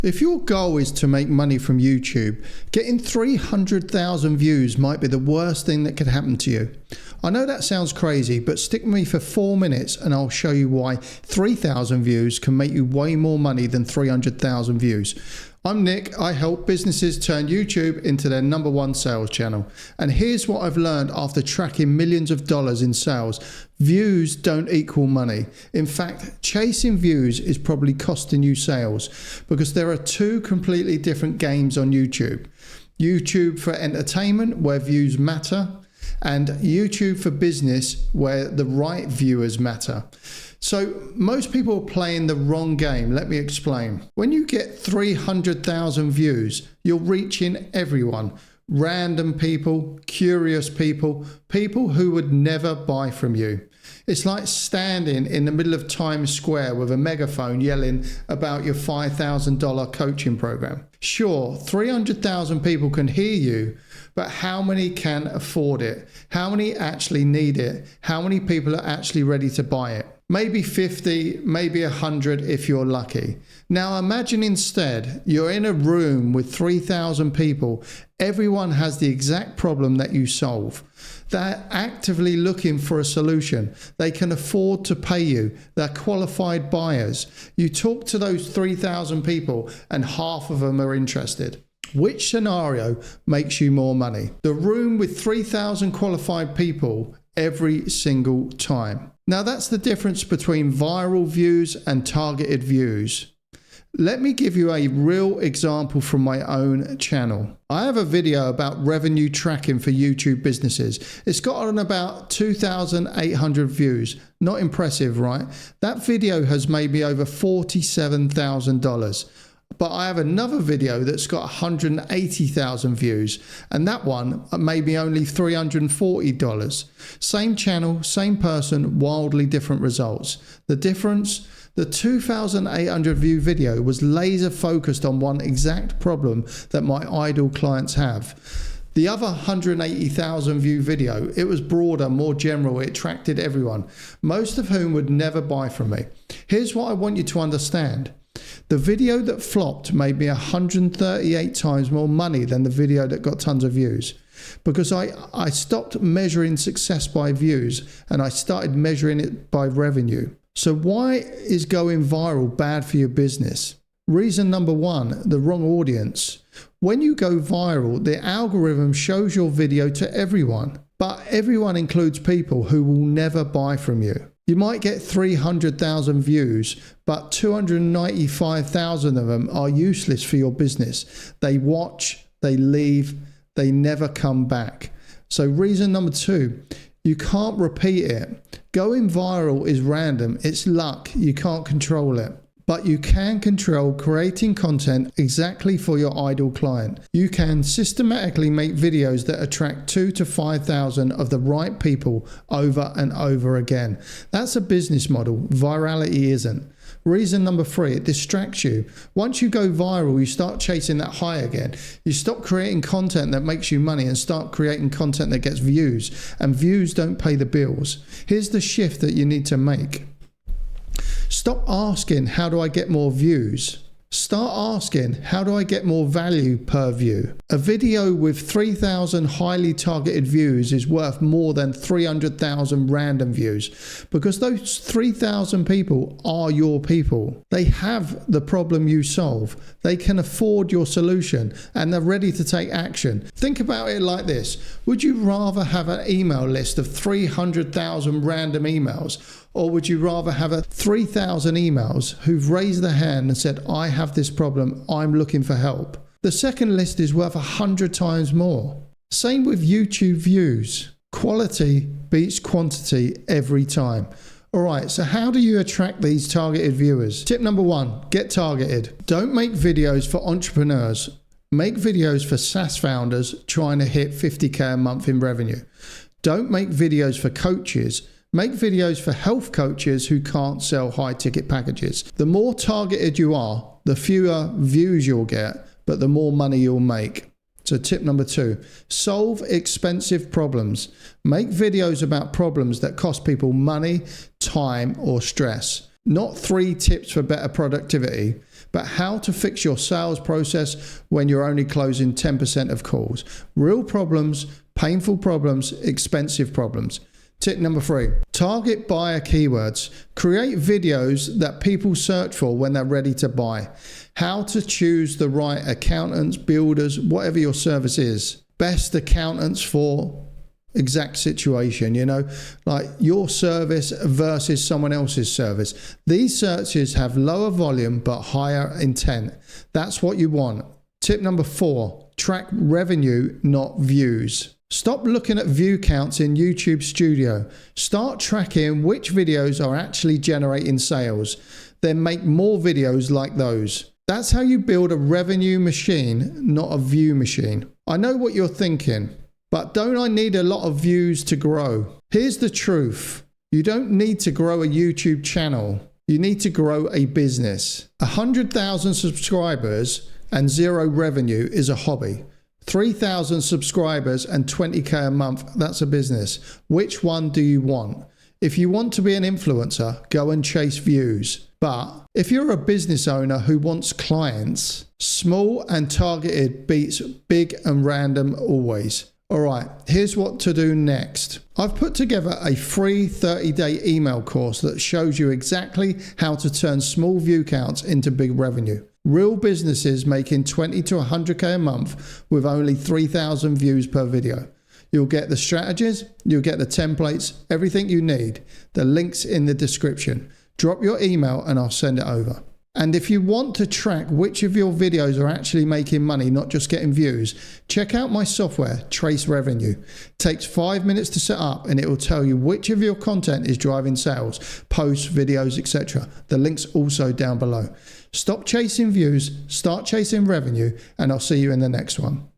If your goal is to make money from YouTube, getting 300,000 views might be the worst thing that could happen to you. I know that sounds crazy, but stick with me for 4 minutes and I'll show you why 3,000 views can make you way more money than 300,000 views. I'm Nick. I help businesses turn YouTube into their #1 sales channel. And here's what I've learned after tracking millions of dollars in sales. Views don't equal money. In fact, chasing views is probably costing you sales, because there are two completely different games on YouTube. YouTube for entertainment, where views matter, and YouTube for business, where the right viewers matter. So most people are playing the wrong game. Let me explain. When you get 300,000 views, you're reaching everyone. Random people, curious people, people who would never buy from you. It's like standing in the middle of Times Square with a megaphone yelling about your $5,000 coaching program. Sure, 300,000 people can hear you, but how many can afford it? How many actually need it? How many people are actually ready to buy it? Maybe 50, maybe 100 if you're lucky. Now imagine instead you're in a room with 3,000 people. Everyone has the exact problem that you solve. They're actively looking for a solution. They can afford to pay you. They're qualified buyers. You talk to those 3,000 people and half of them are interested. Which scenario makes you more money? The room with 3,000 qualified people every single time. Now that's the difference between viral views and targeted views. Let me give you a real example from my own channel. I have a video about revenue tracking for YouTube businesses. It's got on about 2,800 views. Not impressive, right? That video has made me over $47,000. But I have another video that's got 180,000 views, and that one made me only $340. Same channel, same person, wildly different results. The difference? The 2,800 view video was laser focused on one exact problem that my ideal clients have. The other 180,000 view video, it was broader, more general, it attracted everyone, most of whom would never buy from me. Here's what I want you to understand. The video that flopped made me 138 times more money than the video that got tons of views, because I stopped measuring success by views and I started measuring it by revenue. So why is going viral bad for your business? Reason number one, the wrong audience. When you go viral, the algorithm shows your video to everyone, but everyone includes people who will never buy from you. You might get 300,000 views, but 295,000 of them are useless for your business. They watch, they leave, they never come back. So reason number two, you can't repeat it. Going viral is random, it's luck, you can't control it. But you can control creating content exactly for your ideal client. You can systematically make videos that attract 2,000 to 5,000 of the right people over and over again. That's a business model. Virality isn't. Reason number three, it distracts you. Once you go viral, you start chasing that high again. You stop creating content that makes you money and start creating content that gets views. And views don't pay the bills. Here's the shift that you need to make. Stop asking, how do I get more views? Start asking, how do I get more value per view? A video with 3,000 highly targeted views is worth more than 300,000 random views, because those 3,000 people are your people. They have the problem you solve. They can afford your solution and they're ready to take action. Think about it like this. Would you rather have an email list of 300,000 random emails, or would you rather have 3,000 emails who've raised their hand and said, I have this problem, I'm looking for help? The second list is worth 100 times more. Same with YouTube views. Quality beats quantity every time. All right, so how do you attract these targeted viewers? Tip number one, get targeted. Don't make videos for entrepreneurs. Make videos for SaaS founders trying to hit 50K a month in revenue. Don't make videos for coaches. Make videos for health coaches who can't sell high ticket packages. The more targeted you are, the fewer views you'll get, but the more money you'll make. So tip number two, solve expensive problems. Make videos about problems that cost people money, time, or stress. Not 3 tips for better productivity, but how to fix your sales process when you're only closing 10% of calls. Real problems, painful problems, expensive problems. Tip number 3, target buyer keywords. Create videos that people search for when they're ready to buy. How to choose the right accountants, builders, whatever your service is. Best accountants for exact situation, like your service versus someone else's service. These searches have lower volume but higher intent. That's what you want. Tip number 4, track revenue, not views. Stop looking at view counts in YouTube Studio. Start tracking which videos are actually generating sales. Then make more videos like those. That's how you build a revenue machine, not a view machine. I know what you're thinking, but don't I need a lot of views to grow? Here's the truth. You don't need to grow a YouTube channel. You need to grow a business. 100,000 subscribers and 0 revenue is a hobby. 3,000 subscribers and 20k a month, that's a business. Which one do you want? If you want to be an influencer, go and chase views. But if you're a business owner who wants clients, small and targeted beats big and random always. All right, here's what to do next. I've put together a free 30-day email course that shows you exactly how to turn small view counts into big revenue. Real businesses making 20 to 100k a month with only 3,000 views per video. You'll get the strategies, you'll get the templates, everything you need. The link's in the description. Drop your email and I'll send it over. And if you want to track which of your videos are actually making money, not just getting views, check out my software, Trace Revenue. It takes 5 minutes to set up and it will tell you which of your content is driving sales, posts, videos, etc. The link's also down below. Stop chasing views, start chasing revenue, and I'll see you in the next one.